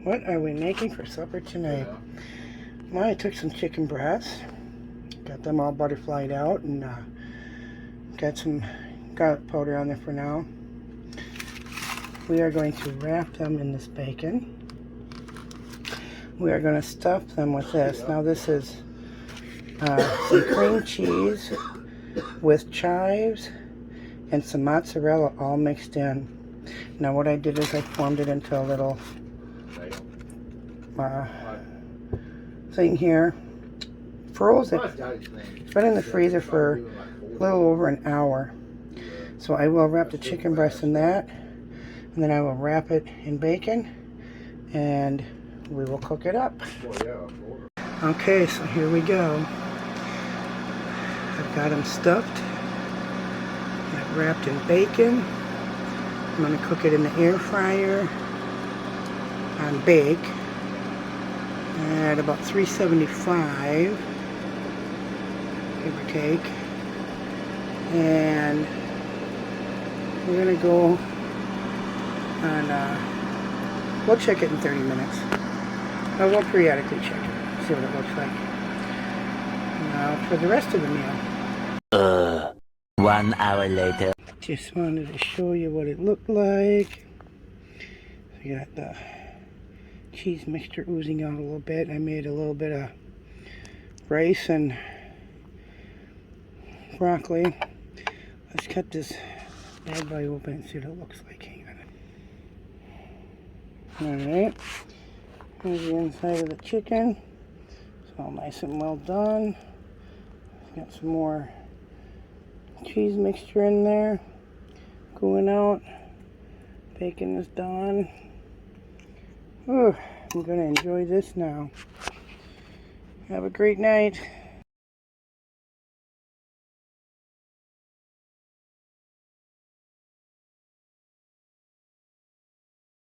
What are we making for supper tonight? Well, I took some chicken breasts, got them all butterflied out, and got some garlic powder on there for now. We are going to wrap them in this bacon. We are going to stuff them with this. Now this is some cream cheese with chives and some mozzarella all mixed in. Now what I did is I formed it into a little thing here. Froze it. It's been in the freezer for a little over an hour. So I will wrap the chicken breast in that, and then I will wrap it in bacon, and we will cook it up. Okay, so here we go. I've got them stuffed. I've wrapped in bacon. I'm going to cook it in the air fryer on bake at about 375, give or take. And we're going to go on, we'll check it in 30 minutes. We'll periodically check it, see what it looks like. Now for the rest of the meal. 1 hour later. Just wanted to show you what it looked like. We got the cheese mixture oozing out a little bit. I made a little bit of rice and broccoli. Let's cut this bad boy open and see what it looks like. Hang on. Alright. Here's the inside of the chicken. It's all nice and well done. Got some more cheese mixture in there. Going out. Bacon is done. Ooh, I'm going to enjoy this now. Have a great night.